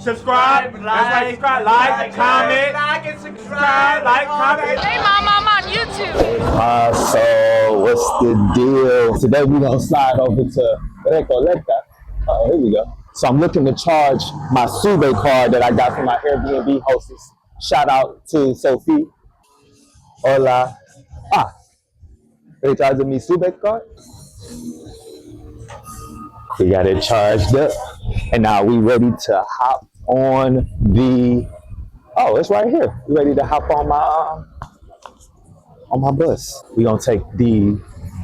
subscribe, like, comment, like, comment. Hey mom, I'm on YouTube. So what's the deal? Today we're gonna slide over to Recoleta. Oh, here we go. So I'm looking to charge my Sube card that I got from my Airbnb hostess. Shout out to Sophie. Hola. They charging me Sube card? We got it charged up. And now we ready to hop on the, oh, it's right here. We ready to hop on my bus. We gonna take the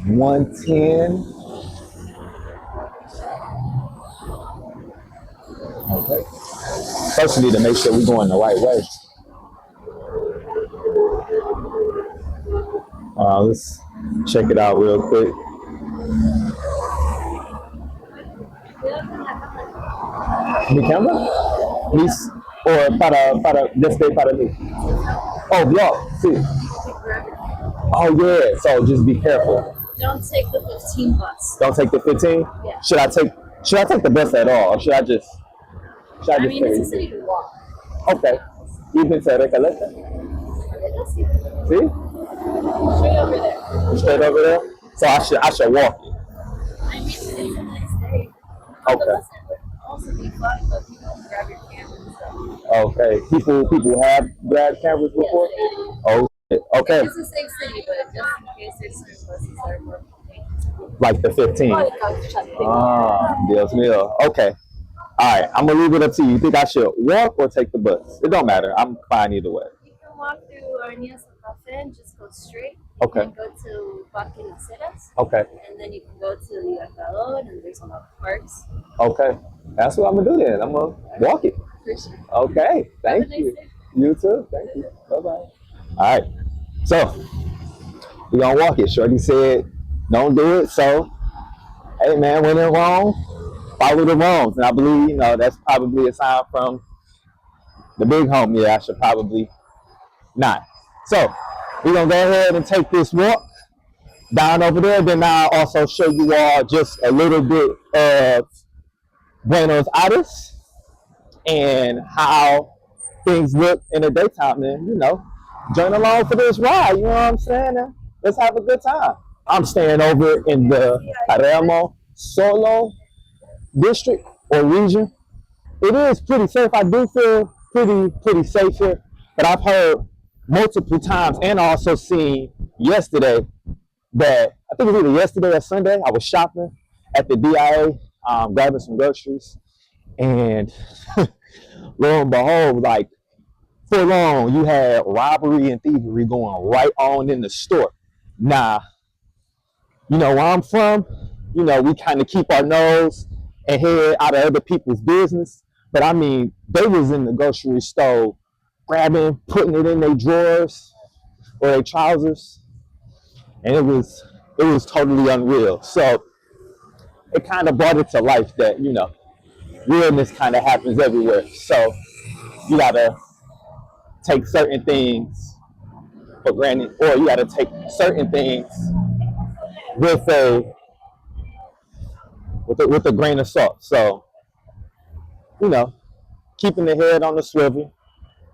110. Okay. First, we need to make sure we're going the right way. Let's check it out real quick. Mi camera? Mis, or para, desde para mí. Oh, vlog, sí. Oh yeah, so just be careful. Don't take the 15 bus. Don't take the 15? Yeah. Should I take the bus at all, or should I just I mean, it's a city to walk. Okay. You've been to Recoleta? See? Straight over there. Straight over there? So I should walk it. I mean, it's a nice day. Okay. The bus would also be fun, but you know, grab your camera and stuff. Okay. People have grabbed cameras before? Oh, okay. It's the same city, but just in case there's certain buses that are more convenient. Like the 15. Dios mío. Okay. All right. I'm going to leave it up to you. You think I should walk or take the bus? It don't matter. I'm fine either way. You can walk through Avenida Santa Fe and just go straight. Okay. You can go to Parque Naceras. Okay. And then you can go to Libertador, and there's a lot of parks. Okay. That's what I'm going to do then. I'm going to walk it. For sure. Okay. Thank you. Nice day. You too. Thank you. Bye-bye. All right. So, we're going to walk it. Shorty said, don't do it. So, hey, man, when it's wrong, follow the wrongs. And I believe, you know, that's probably a sign from the big homie. Yeah, I should probably not. So, we're going to go ahead and take this walk down over there. Then I'll also show you all just a little bit of Buenos Aires and how things look in the daytime. And, you know, join along for this ride. You know what I'm saying? And let's have a good time. I'm staying over in the Palermo Solo district or region. It is pretty safe. I do feel pretty safe here, but I've heard multiple times and also seen yesterday that, I think it was either yesterday or Sunday, I was shopping at the DIA, grabbing some groceries, and lo and behold, like full on, you had robbery and thievery going right on in the store. Now, you know, where I'm from, you know, we kind of keep our nose and head out of other people's business. But I mean, they was in the grocery store grabbing, putting it in their drawers or their trousers. And it was totally unreal. So it kind of brought it to life that, you know, realness kind of happens everywhere. So you gotta take certain things for granted, or you gotta take certain things with a grain of salt. So, you know, keeping the head on the swivel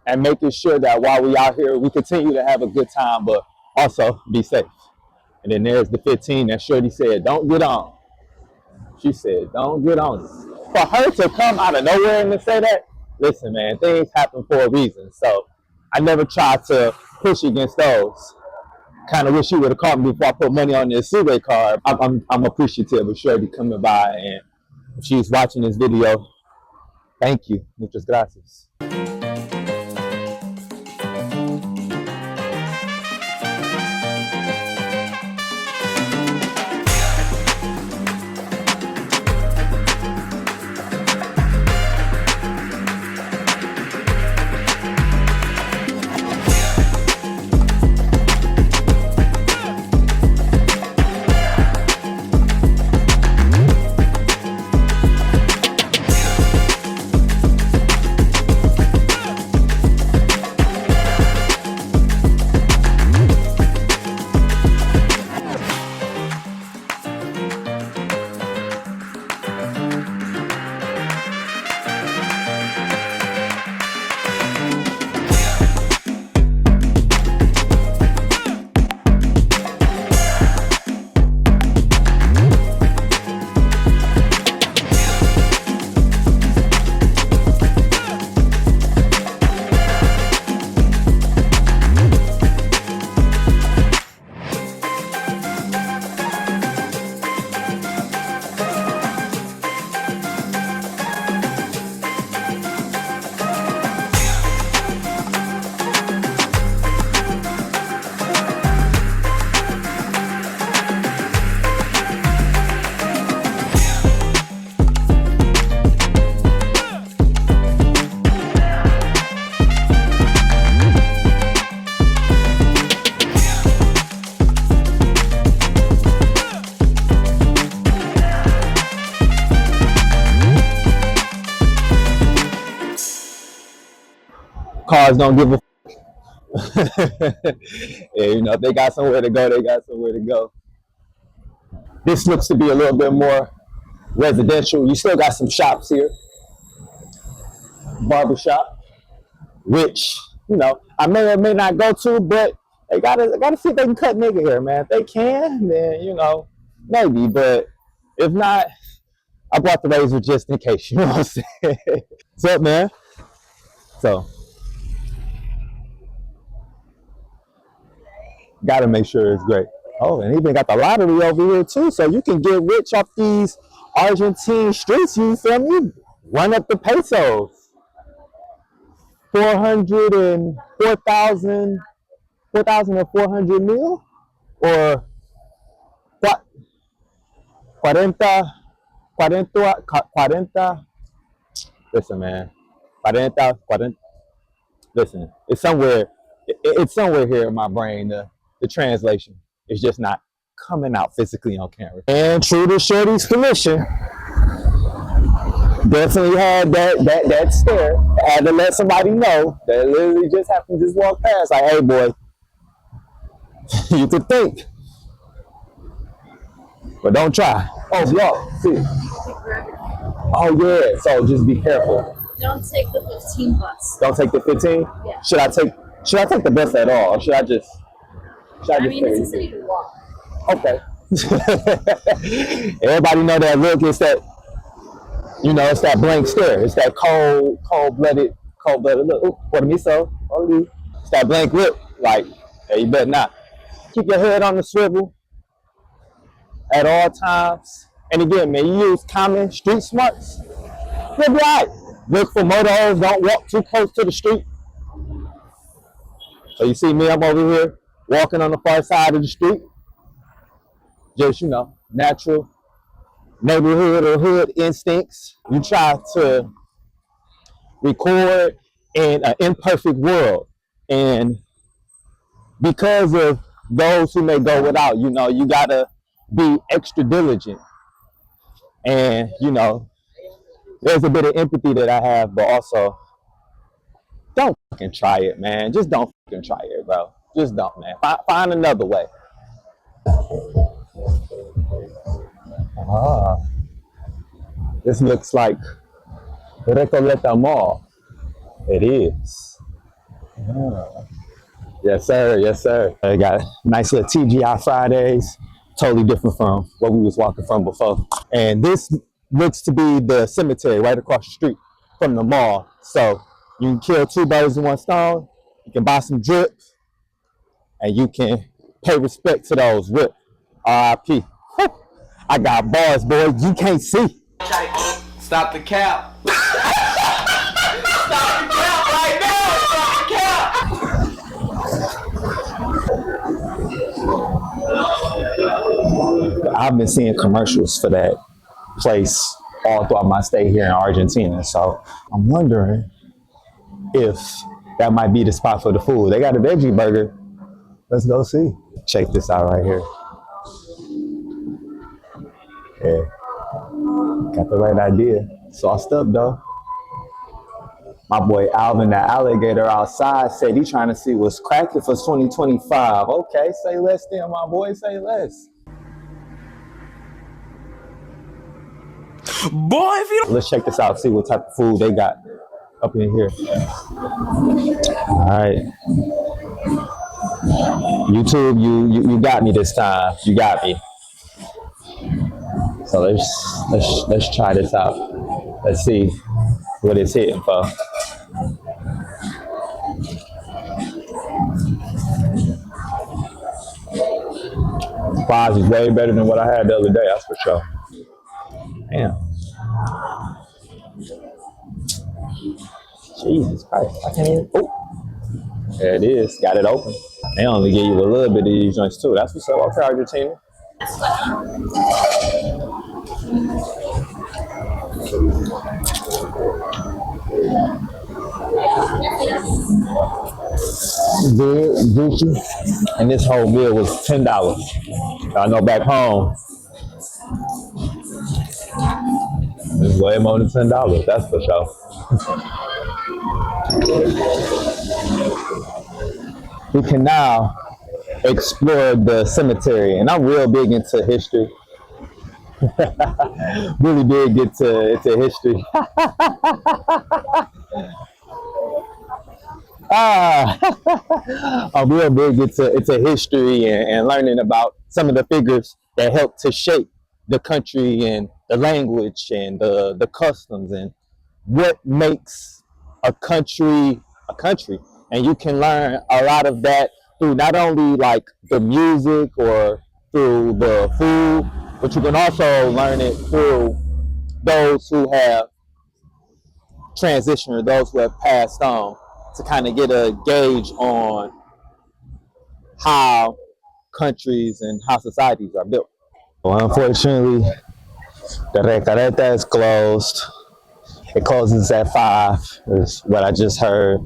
and making sure that while we out here, we continue to have a good time, but also be safe. And then there's the 15 that Shorty said, don't get on. She said, don't get on. For her to come out of nowhere and to say that, listen, man, things happen for a reason. So I never tried to push against those. Kind of wish you would have called me before I put money on this Sube card. I'm appreciative of Shorty coming by, and if she's watching this video, thank you. Muchas gracias. Cars don't give a yeah, you know, if they got somewhere to go, they got somewhere to go. This looks to be a little bit more residential. You still got some shops here, barbershop, which, you know, I may or may not go to, but they gotta see if they can cut nigga here, man. If they can, then, you know, maybe. But if not, I brought the razor just in case, you know what I'm saying? What's up, man? So, gotta make sure it's great. Oh, and even got the lottery over here too, so you can get rich off these Argentine streets. You feel me? Run up the pesos. 4,400 mil, or what? 40, 40. Listen, man, 40. Listen, it's somewhere here in my brain. The translation is just not coming out physically on camera. And true to Shorty's commission, definitely had that stare. I had to let somebody know that literally just happened to just walk past. Like, hey, boy, you could think, but don't try. Oh, y'all, see. Oh, yeah, so just be careful. Don't take the 15 bus. Don't take the 15? Yeah. Should I take the bus at all? Or should I just I mean, it's a city to walk. Okay. Everybody know that look. It's that, you know, it's that blank stare. It's that cold-blooded look. Ooh, what me so? It's that blank look. Like, hey, you better not. Keep your head on the swivel at all times. And again, man, you use common street smarts. You'll be all right. Look for motorhomes. Don't walk too close to the street. So you see me, I'm over here walking on the far side of the street. Just, you know, natural neighborhood or hood instincts. You try to record in an imperfect world. And because of those who may go without, you know, you gotta be extra diligent. And, you know, there's a bit of empathy that I have, but also don't fucking try it, man. Just don't fucking try it, bro. Just don't, man. Find another way. Ah, this looks like Recoleta Mall. It is. Ah. Yes, sir. Yes, sir. I got nice little TGI Fridays. Totally different from what we was walking from before. And this looks to be the cemetery right across the street from the mall. So you can kill two birds with one stone. You can buy some drip, and you can pay respect to those. RIP. RIP. I got bars, boy. You can't see. Stop the cap. Stop the cap right now. Stop the cap. I've been seeing commercials for that place all throughout my stay here in Argentina. So I'm wondering if that might be the spot for the food. They got a veggie burger. Let's go see. Check this out right here. Yeah. Got the right idea. Sauced up though. My boy Alvin, the alligator outside, said he trying to see what's cracking for 2025. Okay, say less then, my boy, say less. Boy, if you don't... Let's check this out, see what type of food they got up in here. All right. YouTube, you got me this time. You got me. So let's try this out. Let's see what it's hitting for. Fries is way better than what I had the other day, that's for sure. Damn. Jesus Christ, I can't even, oh. There it is, got it open. They only give you a little bit of these joints too. That's what's up, okay, Argentina. Good, Gucci. And this whole meal was $10. I know back home, it's way more than $10, that's for sure. we can now explore the cemetery. And I'm real big into history. Really big into history. I'm real big into history and learning about some of the figures that helped to shape the country and the language and the customs and what makes a country a country. And you can learn a lot of that through not only like the music or through the food, but you can also learn it through those who have transitioned or those who have passed on, to kind of get a gauge on how countries and how societies are built. Well, unfortunately, the Recoleta is closed. It closes at 5, is what I just heard.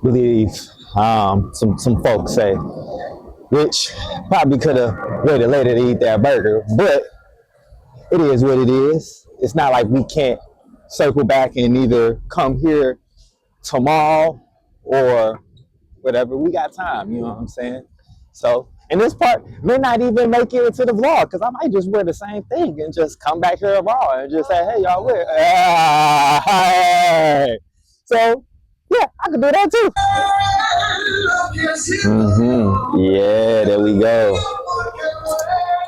Believe some folks say, which probably could have waited later to eat that burger, but it is what it is. It's not like we can't circle back and either come here tomorrow or whatever. We got time, you know what I'm saying? So, and this part may not even make it into the vlog, because I might just wear the same thing and just come back here tomorrow and just say, hey, y'all, wear. Hey. So, yeah, I could do that too. Yeah, there we go.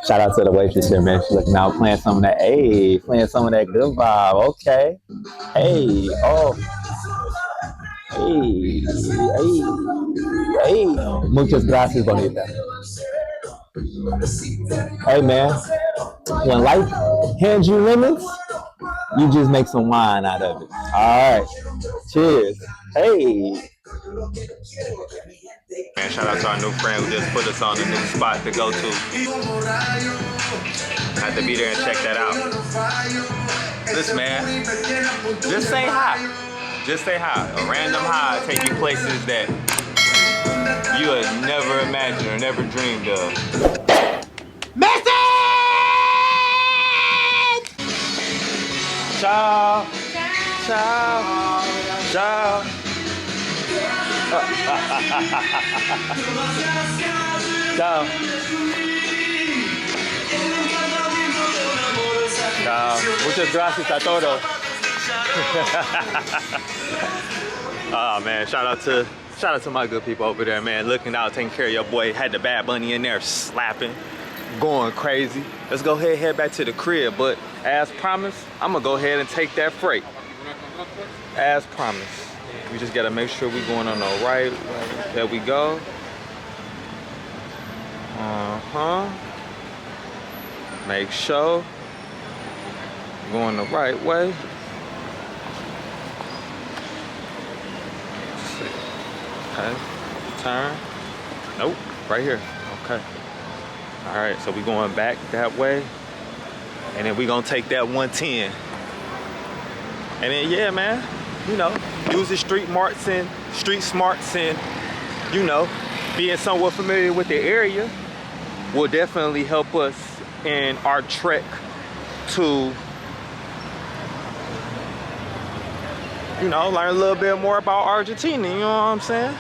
Shout out to the waitress here, man. She's looking out, playing some of that. Hey, playing some of that good vibe. Okay. Hey, oh. Hey, hey. Muchas gracias, bonita. Hey, man. When life hands you lemons, you just make some wine out of it. All right. Cheers. Hey. Man, shout out to our new friend who just put us on a new spot to go to. I have to be there and check that out. Listen, man, just say hi. Just say hi. A random hi take you places that you had never imagined or never dreamed of. Message! Ciao. Ciao. Ciao. Ciao. Ciao. Muchas gracias a todos. Oh man, shout out to my good people over there, man. Looking out, taking care of your boy. Had the Bad Bunny in there slapping, going crazy. Let's go ahead and head back to the crib. But as promised, I'm gonna go ahead and take that freight. As promised. We just gotta make sure we're going on the right way. There we go. Make sure we're going the right way. Okay, turn. Nope, right here. Okay. All right, so we're going back that way. And then we're gonna take that 110. And then, yeah, man, you know, using street smarts and, you know, being somewhat familiar with the area will definitely help us in our trek to, you know, learn a little bit more about Argentina, you know what I'm saying?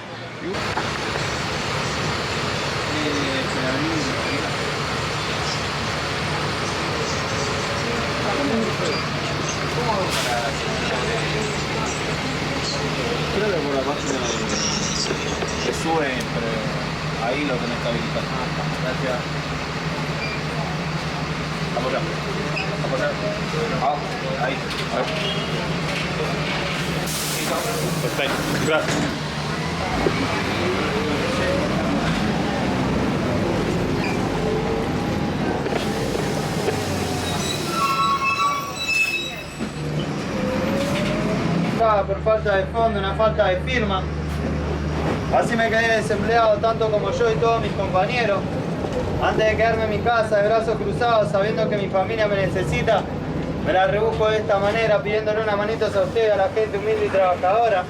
Creo que por la página que sube, pero ahí lo tenés que habilitar. Gracias. Vamos acá. Vamos acá. Ahí. Perfecto. Gracias. Por falta de fondo, una falta de firma. Así me quedé desempleado tanto como yo y todos mis compañeros. Antes de quedarme en mi casa de brazos cruzados, sabiendo que mi familia me necesita, me la rebusco de esta manera, pidiéndole una manito a usted, a la gente humilde y trabajadora.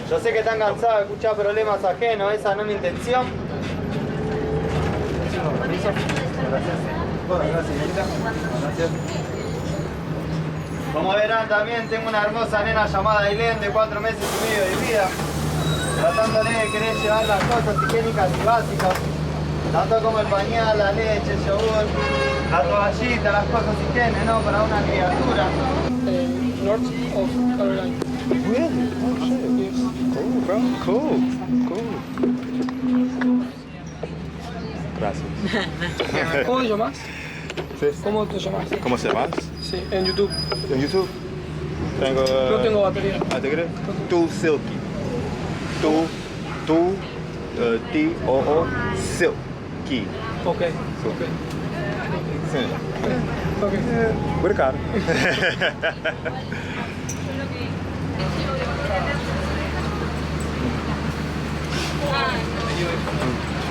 Yo sé que están cansados de escuchar problemas ajenos, esa no es mi intención. Gracias. Bueno, gracias, señorita. Gracias. Como verán, también tengo una hermosa nena llamada Ailén, de 4 meses y medio de vida. tratándole de querer llevar las cosas higiénicas y básicas, tanto como el pañal, la leche, el yogur, la toallita, las cosas higiene, ¿no? Para una criatura. North of Carolina. Really? Oh shit. Yes. Cool, bro. Cool. Cool. Gracias. ¿Cómo te llamas? Sí. ¿Cómo te llamas? ¿Cómo se llama? Sí, en YouTube. En YouTube. Tengo. No tengo batería. ¿Ah, te crees? Tú Silky. Tú, T-O-O, Silky. Ok, ok. Sí. Ok. Obrigado.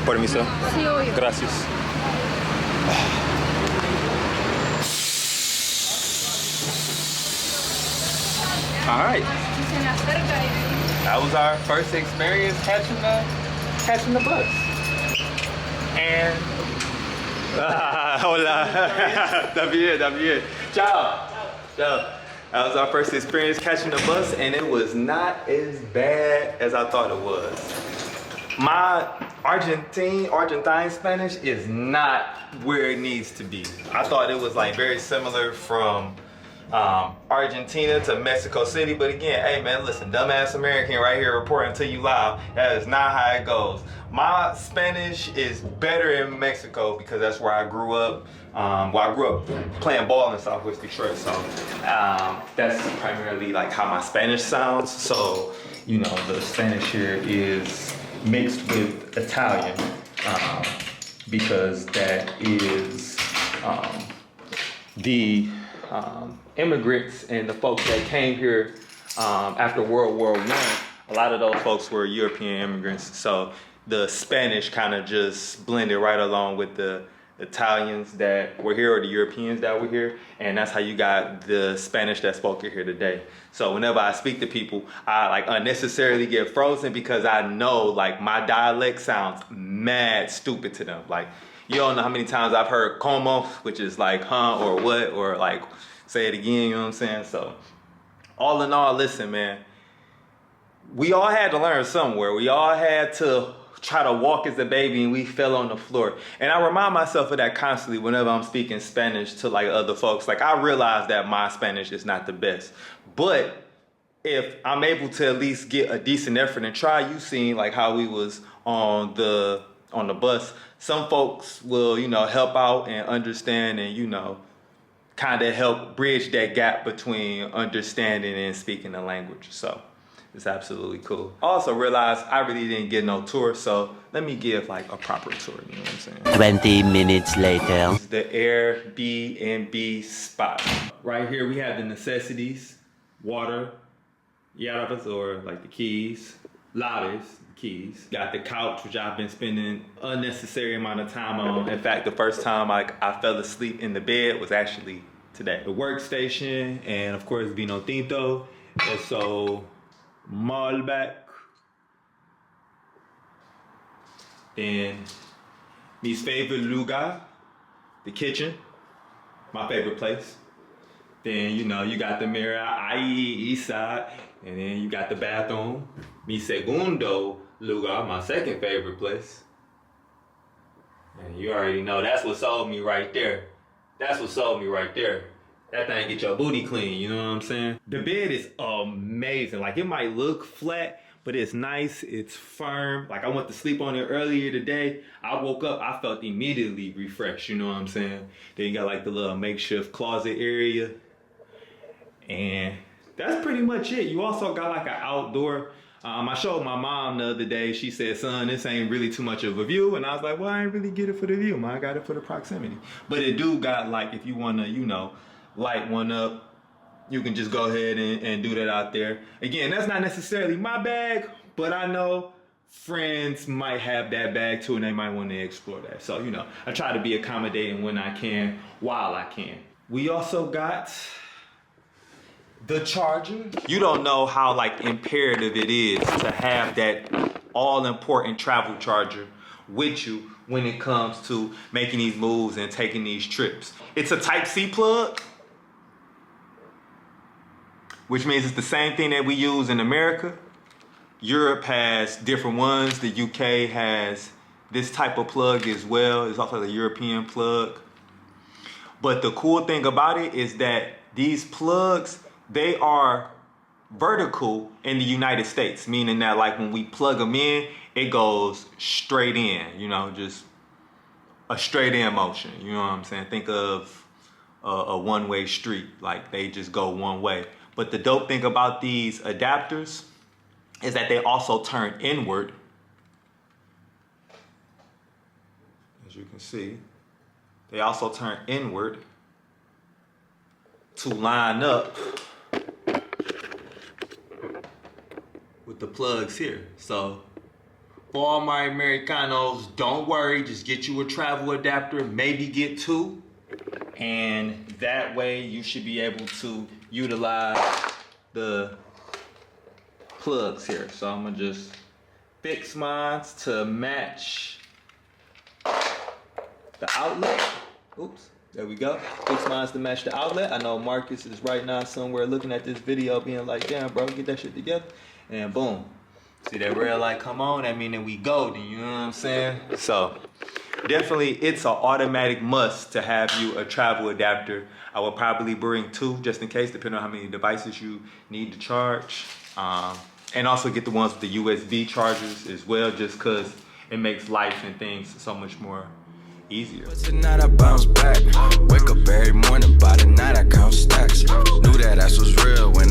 Permiso. Sí, obvio. Gracias. All right. That was our first experience catching the bus. And hola. Está bien. Ciao. That was our first experience catching the bus, and it was not as bad as I thought it was. My Argentine Spanish is not where it needs to be. I thought it was like very similar from Argentina to Mexico City, but again, hey man, listen, dumbass American right here reporting to you live. That is not how it goes. My Spanish is better in Mexico because that's where I grew up. I grew up playing ball in Southwest Detroit, so that's primarily like how my Spanish sounds. So, you know, the Spanish here is mixed with Italian because that is the immigrants and the folks that came here after World War I. A lot of those folks were European immigrants, so the Spanish kind of just blended right along with the Italians that were here or the Europeans that were here, and that's how you got the Spanish that's spoken here today. So whenever I speak to people, I like unnecessarily get frozen because I know like my dialect sounds mad stupid to them. Like, you don't know how many times I've heard como, which is like huh or what, or like say it again, you know what I'm saying? So all in all, listen, man, we all had to learn somewhere. We all had to try to walk as a baby and we fell on the floor. And I remind myself of that constantly whenever I'm speaking Spanish to like other folks. Like, I realize that my Spanish is not the best, but if I'm able to at least get a decent effort and try, you seen like how we was on the bus. Some folks will, you know, help out and understand and, you know, kind of help bridge that gap between understanding and speaking the language. So it's absolutely cool. I also realized I really didn't get no tour, so let me give like a proper tour, you know what I'm saying? 20 minutes later. This is the Airbnb spot. Right here we have the necessities, water, llaves, or like the keys, llaves, keys. Got the couch, which I've been spending unnecessary amount of time on. In fact, the first time I fell asleep in the bed was actually today. The workstation, and of course vino tinto. And so Malbec. Then mis favorite lugar, the kitchen, my favorite place. Then, you know, you got the mirror, east side, and then you got the bathroom. Mi segundo lugar, my second favorite place. And you already know that's what sold me right there. That's what sold me right there. That thing get your booty clean, you know what I'm saying? The bed is amazing. Like, it might look flat, but it's nice, it's firm. Like, I went to sleep on it earlier today. I woke up, I felt immediately refreshed, you know what I'm saying? Then you got like the little makeshift closet area. And that's pretty much it. You also got like an outdoor. I showed my mom the other day. She said, son, this ain't really too much of a view. And I was like, well, I ain't really get it for the view, man. I got it for the proximity. But it do got like, if you want to, you know, light one up, you can just go ahead and do that out there. Again, that's not necessarily my bag, but I know friends might have that bag too and they might want to explore that. So, you know, I try to be accommodating when I can, while I can. We also got the charger. You don't know how like imperative it is to have that all important travel charger with you when it comes to making these moves and taking these trips. It's a Type-C plug, which means it's the same thing that we use in America. Europe has different ones. The UK has this type of plug as well. It's also the European plug. But the cool thing about it is that these plugs, they are vertical in the United States, meaning that like when we plug them in, it goes straight in, you know, just a straight in motion. You know what I'm saying? Think of a one-way street, like they just go one way. But the dope thing about these adapters is that they also turn inward. As you can see, they also turn inward to line up with the plugs here. So for all my Americanos, don't worry, just get you a travel adapter, maybe get two, and that way you should be able to utilize the plugs here. So I'm gonna just fix mine to match the outlet. Oops, there we go. Fix mine to match the outlet. I know Marcus is right now somewhere looking at this video being like, damn bro, get that shit together. And boom. See that red light come on, that mean that we golden, you know what I'm saying? So definitely it's an automatic must to have you a travel adapter. I would probably bring two just in case, depending on how many devices you need to charge. And also get the ones with the USB chargers as well, just cause it makes life and things so much more easier. Tonight I bounce back, wake up every morning, by the night I count stacks. Knew that ass was real when